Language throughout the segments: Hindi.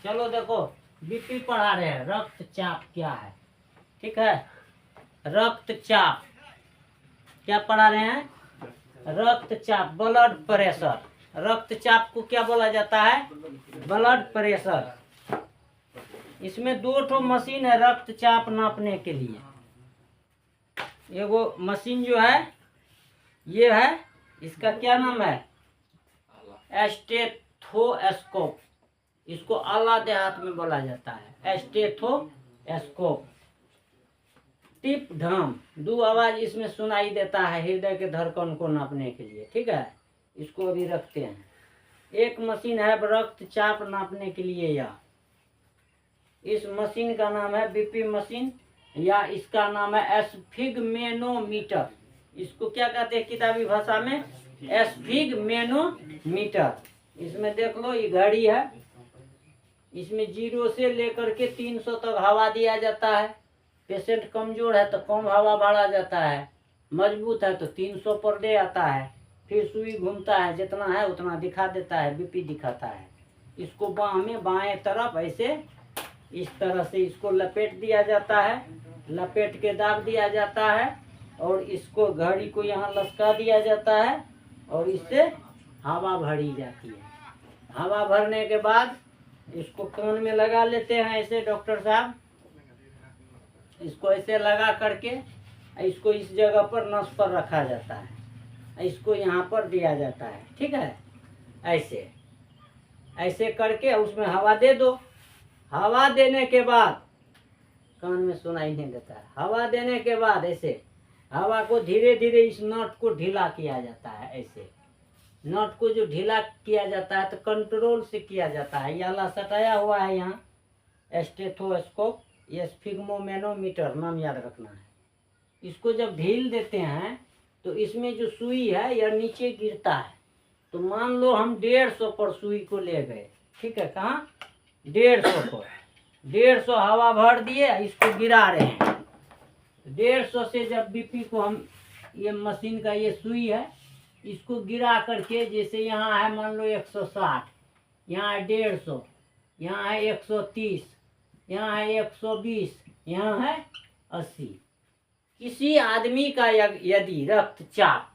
चलो देखो, बीपी पढ़ा रहे हैं, रक्तचाप क्या है। ठीक है, रक्तचाप क्या पढ़ा रहे हैं? रक्तचाप, ब्लड प्रेशर। रक्तचाप को क्या बोला जाता है? Blood pressure. इसमें दो ठो मशीन है रक्तचाप नापने के लिए। एगो मशीन जो है ये है, इसका क्या नाम है? स्टेथोस्कोप। इसको आला देहात में बोला जाता है स्टेथोस्कोप। टिप ढम, दो आवाज इसमें सुनाई देता है हृदय के धड़कन को नापने के लिए। ठीक है, इसको अभी रखते हैं। एक मशीन है रक्तचाप नापने के लिए, यह इस मशीन का नाम है बीपी मशीन, या इसका नाम है स्फिग्मेनोमीटर। इसको क्या कहते हैं किताबी भाषा में? स्फिग्मेनोमीटर। इसमें देख लो, ये घड़ी है, इसमें 0 से लेकर के 300 तक हवा दिया जाता है। पेशेंट कमजोर है तो कम हवा भरा जाता है, मजबूत है तो 300 पर डे आता है। फिर सुई घूमता है, जितना है उतना दिखा देता है, बीपी दिखाता है। इसको बाह में बाएं तरफ ऐसे इस तरह से इसको लपेट दिया जाता है, लपेट के दाब दिया जाता है, और इसको घड़ी को यहाँ लटका दिया जाता है, और इससे हवा भरी जाती है। हवा भरने के बाद इसको कान में लगा लेते हैं ऐसे डॉक्टर साहब। इसको ऐसे लगा करके इसको इस जगह पर नस पर रखा जाता है, इसको यहाँ पर दिया जाता है। ठीक है, ऐसे ऐसे करके उसमें हवा दे दो। हवा देने के बाद कान में सुनाई नहीं देता है। हवा देने के बाद ऐसे हवा को धीरे धीरे इस नट को ढीला किया जाता है। ऐसे नट को जो ढीला किया जाता है तो कंट्रोल से किया जाता है। यह ला सटाया हुआ है यहाँ स्टेथोस्कोप, ये स्फिग्मेनोमीटर नाम याद रखना है। इसको जब ढील देते हैं तो इसमें जो सुई है यह नीचे गिरता है। तो मान लो हम 150 पर सुई को ले गए। ठीक है, कहाँ? 150 पर। 150 हवा भर दिए, इसको गिरा रहे हैं। 150 से जब बीपी को हम, ये मशीन का ये सुई है, इसको गिरा करके, जैसे यहाँ है मान लो 160, यहाँ है 150, यहाँ है 130, यहाँ है 120, यहाँ है 80। किसी आदमी का यदि रक्तचाप,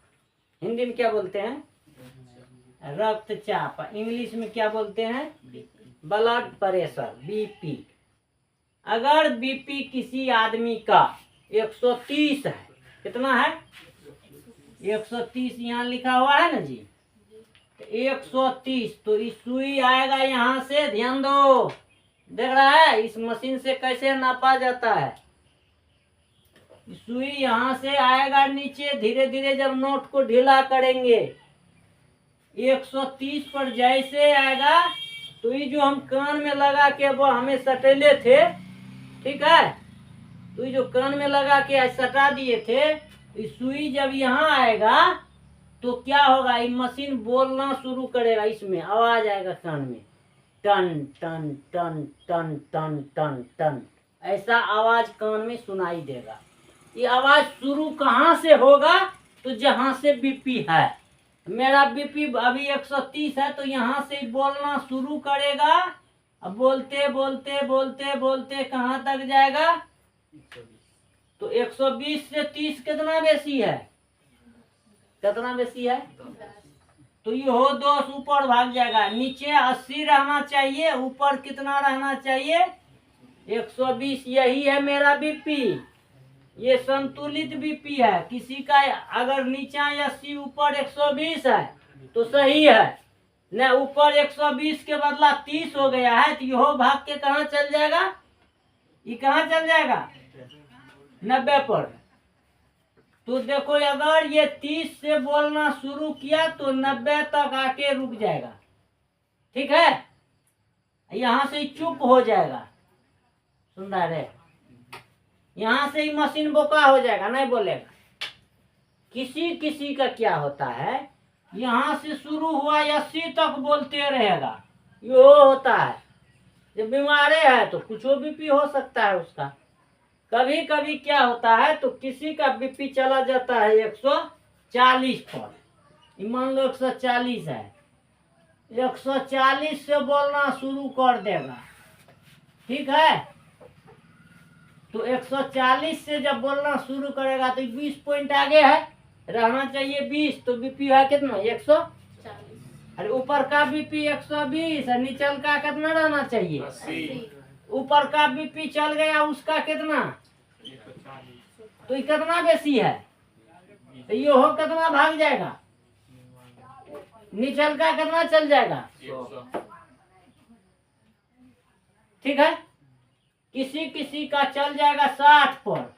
हिंदी में क्या बोलते हैं? रक्तचाप। इंग्लिश में क्या बोलते हैं? Blood pressure, BP. अगर बीपी किसी आदमी का 130 है, कितना है? 130 यहाँ लिखा हुआ है ना जी, 130। तो इस सुई आएगा यहाँ से, ध्यान दो, देख रहा है इस मशीन से कैसे नापा जाता है। सुई यहाँ से आएगा नीचे, धीरे धीरे जब नोट को ढीला करेंगे 130 पर जैसे आएगा, तो ये जो हम कान में लगा के वो हमें सटेले थे, ठीक है, तो ये जो कान में लगा के सटा दिए थे, इस सुई जब यहाँ आएगा तो क्या होगा? ये मशीन बोलना शुरू करेगा, इसमें आवाज आएगा कान में, टन टन टन टन टन टन टन, ऐसा आवाज कान में सुनाई देगा। ये आवाज शुरू कहाँ से होगा? तो जहाँ से बीपी है। मेरा बीपी अभी 130 है, तो यहाँ से बोलना शुरू करेगा। अब बोलते बोलते बोलते बोलते कहाँ तक जाएगा? तो 120 से 30 कितना बेसी है? कितना बेसी है? तो ये हो 10 ऊपर भाग जाएगा। नीचे 80 रहना चाहिए, ऊपर कितना रहना चाहिए? 120। यही है मेरा बीपी, ये संतुलित बीपी है। किसी का अगर नीचा 80 ऊपर 120 है तो सही है, न ऊपर 120 के बदला 30 हो गया है, तो यह भाग के कहाँ चल जाएगा? ये कहाँ चल जाएगा? 90 पर। तो देखो, अगर ये 30 से बोलना शुरू किया तो 90 तक आके रुक जाएगा। ठीक है, यहाँ से चुप हो जाएगा। सुन रहा है? यहाँ से ही मशीन बोका हो जाएगा, नहीं बोलेगा। किसी किसी का क्या होता है, यहाँ से शुरू हुआ 80 तक बोलते रहेगा, यो होता है। जब बीमारे है तो कुछ बीपी हो सकता है उसका। कभी कभी क्या होता है, तो किसी का बीपी चला जाता है 140 पर। मान लो 140 है, 140 से बोलना शुरू कर देगा। ठीक है। तो 140 से जब बोलना शुरू करेगा तो 20 पॉइंट आगे है, रहना चाहिए 20। तो बीपी है कितना 140। अरे ऊपर का बीपी 120 और नीचल का कितना रहना चाहिए 80। ऊपर का बीपी चल गया उसका कितना, तो ये कितना बेसी है, तो ये हो कितना भाग जाएगा, नीचल का कितना चल जाएगा। ठीक है। किसी किसी का चल जाएगा 60 पर,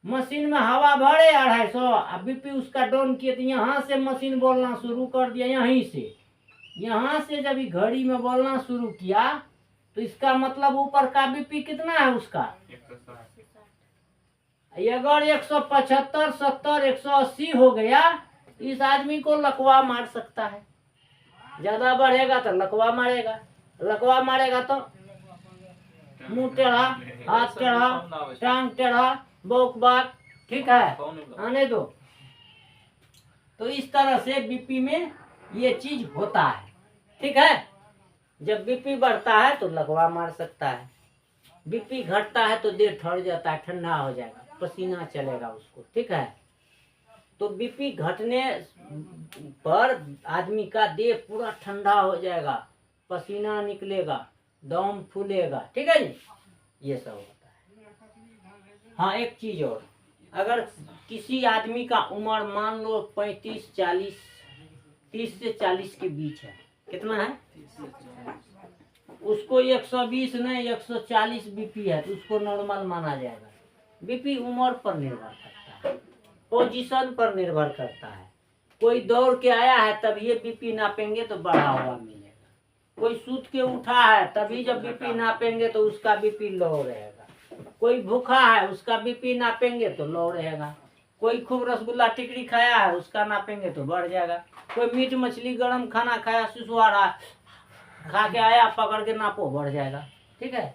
मशीन में हवा भरे 250, अब बीपी उसका डाउन किए तो यहाँ से मशीन बोलना शुरू कर दिया, यहीं से यहाँ से जब ये घड़ी में बोलना शुरू किया तो इसका मतलब ऊपर का बीपी कितना है उसका, अगर 175, 70, 180 हो गया इस आदमी को लकवा मार सकता है। ज्यादा बढ़ेगा तो लकवा मारेगा, लकवा मारेगा तो मुंह टेढ़ा, हाथ टेढ़ा, टांग टेढ़ा, बौक बाक, ठीक है, आने दो। तो इस तरह से बीपी में ये चीज होता है। ठीक है। जब बीपी बढ़ता है तो लकवा मार सकता है, बीपी घटता है तो देर ठहर जाता है, ठंडा हो जाएगा, पसीना चलेगा उसको। ठीक है। तो बीपी घटने पर आदमी का देह पूरा ठंडा हो जाएगा, पसीना निकलेगा, दम फूलेगा। ठीक है जी, ये सब होता है। हाँ एक चीज और, अगर किसी आदमी का उम्र मान लो 35, 40, 30 से 40 के बीच है, कितना है, उसको 120 नहीं 140 बीपी है तो उसको नॉर्मल माना जाएगा। बीपी उम्र पर निर्भर करता है, पोजीशन पर निर्भर करता है। कोई दौड़ के आया है तब ये बीपी नापेंगे तो बढ़ा हुआ मिलेगा, कोई सूत के उठा है तभी जब बीपी नापेंगे तो उसका बीपी लो रहेगा, कोई भूखा है उसका बीपी नापेंगे तो लो रहेगा, कोई खूब रसगुल्ला टिकड़ी खाया है उसका नापेंगे तो बढ़ जाएगा, कोई मीट मछली गर्म खाना खाया सुसुआरा खा के आया पकड़ के नापो बढ़ जाएगा। ठीक है।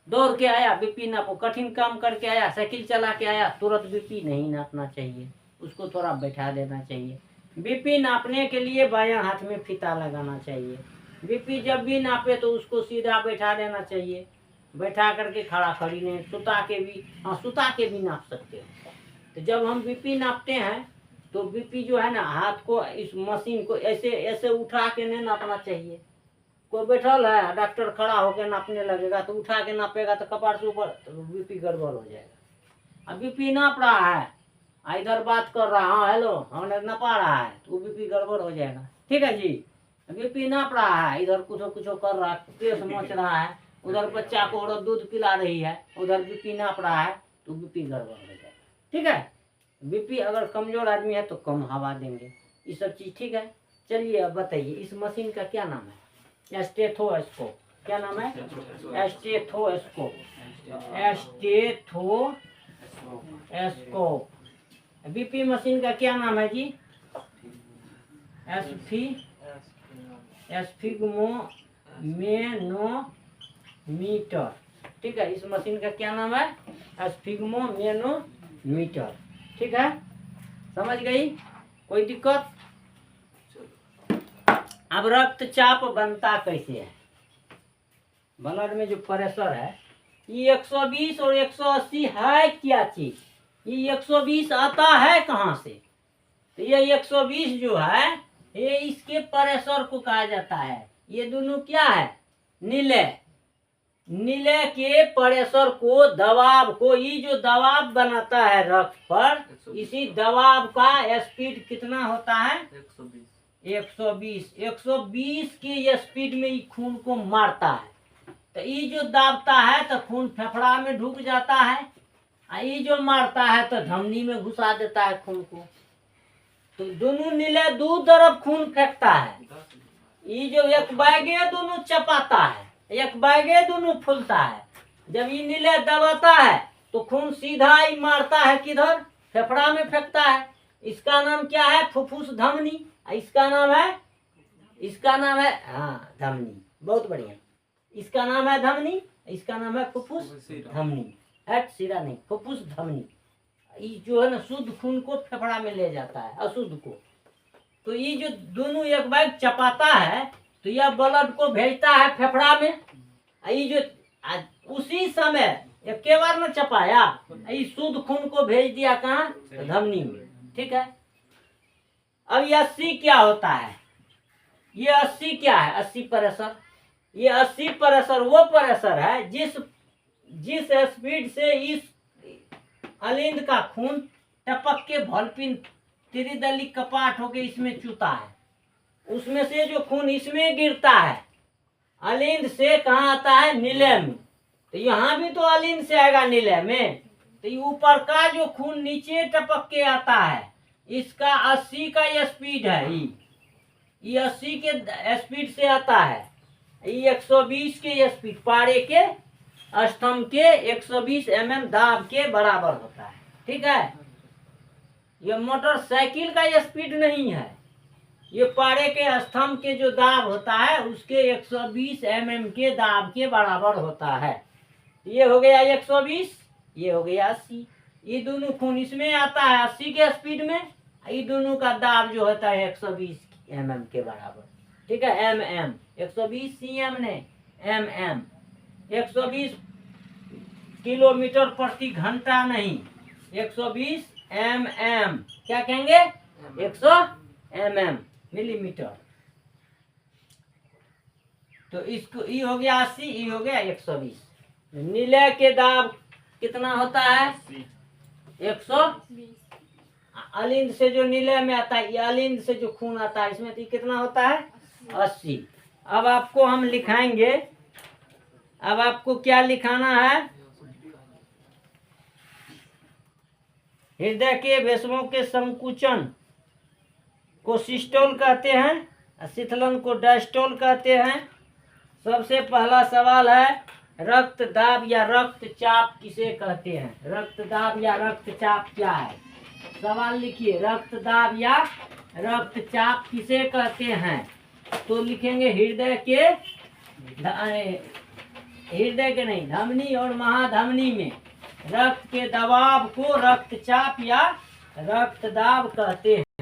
दौड़ के आया बीपी नापो, कठिन काम करके आया साइकिल चला के आया तुरंत बीपी नहीं नापना चाहिए, उसको थोड़ा बैठा देना चाहिए। बीपी नापने के लिए बायां हाथ में फीता लगाना चाहिए। बीपी जब भी नापे तो उसको सीधा बैठा देना चाहिए, बैठा करके खड़ा खड़ी नहीं, सुता के भी, हाँ सुता के भी नाप सकते हो। तो जब हम बीपी नापते हैं तो बीपी जो है ना हाथ को इस मशीन को ऐसे ऐसे उठा के नहीं नापना चाहिए। कोई बैठल है डॉक्टर खड़ा होकर नापने लगेगा तो उठा के नापेगा तो कपार से ऊपर तो बीपी गड़बड़ हो जाएगा। अब बीपी नाप रहा है, इधर बात कर रहा है, हाँ हेलो हमने नपा रहा है तो बीपी गड़बड़ हो जाएगा। ठीक है जी। बीपी नाप रहा है, इधर कुछ कुछ कर रहा है, केस मोच रहा है, उधर बच्चा को औरत दूध पिला रही है, उधर बीपी नाप रहा है तो बीपी गड़बड़ हो जाएगा। ठीक है। बीपी अगर कमजोर आदमी है तो कम हवा देंगे, ये सब चीज। ठीक है। चलिए अब बताइए इस मशीन का क्या नाम है, स्टेथोस्कोप। क्या नाम है, स्टेथोस्कोप, स्टेथोस्कोप। बीपी मशीन का क्या नाम है जी, स्फिग्मोमेनोमीटर। ठीक है। इस मशीन का क्या नाम है, स्फिग्मोमेनोमीटर। ठीक है। समझ गई, कोई दिक्कत। अब रक्तचाप बनता कैसे है, ब्लड में जो प्रेशर है ये 120 और 180 है क्या चीज, ये 120 आता है कहाँ से, तो ये 120 जो है ये इसके प्रेशर को कहा जाता है। ये दोनों क्या है, नीले, नीले के प्रेशर को, दबाव को, ये जो दबाव बनाता है रक्त पर, इसी दबाव का स्पीड कितना होता है 120। 120 के स्पीड में ये खून को मारता है। तो ये जो दाबता है तो खून फेफड़ा में ढुक जाता है, ये जो मारता है तो धमनी में घुसा देता है खून को। तो दोनों नीले दो तरफ खून फेंकता है, ये जो एक बैगे दोनों चपाता है, एक बैगे दोनों फूलता है। जब ये नीले दबाता है तो खून सीधा ही मारता है किधर, फेफड़ा में फेंकता है। इसका नाम क्या है, फुफ्फुस धमनी। इसका नाम है हाँ धमनी, बहुत बढ़िया। इसका नाम है धमनी, इसका नाम है फुफ्फुस धमनी। हट सिरा नहीं, फुफ्फुस धमनी। ये जो है ना शुद्ध खून को फेफड़ा में ले जाता है, अशुद्ध को। तो ये जो दोनों एक बैग चपाता है तो यह ब्लड को भेजता है फेफड़ा में, ये जो उसी समय एक बार में चपाया, इस शुद्ध खून को भेज दिया कहाँ? धमनी में। ठीक है। अब ये 80 क्या होता है? ये 80 क्या है? 80 प्रेशर। ये 80 प्रेशर वो प्रेशर है जिस स्पीड से इस अलिंद का खून टपक के भलपिन त्रिदली कपाट होके इसमें चूता है, उसमें से जो खून इसमें गिरता है अलिंद से कहाँ आता है? निलय में। तो यहाँ भी तो अलिंद से आएगा निलय में। तो ये ऊपर का जो खून नीचे टपक के आता है, इसका 80 का ये स्पीड है। ये 80 के स्पीड से आता है। ये 120 के ये स्पीड, पारे के स्तंभ के 120 mm दाब के बराबर होता है। ठीक है। ये मोटरसाइकिल का ये स्पीड नहीं है, ये पारे के स्तंभ के जो दाब होता है उसके 120 mm के दाब के बराबर होता है। ये हो गया 120, ये हो गया 80। ये दोनों खून इसमें आता है 80 के स्पीड में, ये दोनों का दाब जो होता है 120 mm के बराबर। ठीक है। mm 120 cm ने mm 120 किलोमीटर प्रति घंटा नहीं, 120 mm क्या कहेंगे? 100 mm मिलीमीटर। तो इसको ये हो गया 80, ये हो गया 120। निलय के दाब कितना होता है? 120। अलिंद से जो निलय में आता है, ये अलिंद से जो खून आता है इसमें तो कितना होता है? 80। अब आपको हम लिखाएंगे, अब आपको क्या लिखाना है? हृदय के भेषवों के संकुचन को सिस्टोल कहते हैं, शिथिलन को डायस्टोल कहते हैं। सबसे पहला सवाल है, रक्तदाब या रक्तचाप किसे कहते हैं? रक्तदाब या रक्तचाप क्या है? सवाल लिखिए, रक्तदाब या रक्तचाप किसे कहते हैं? तो लिखेंगे हृदय के नहीं, धमनी और महाधमनी में रक्त के दबाव को रक्तचाप या रक्तदाब कहते हैं।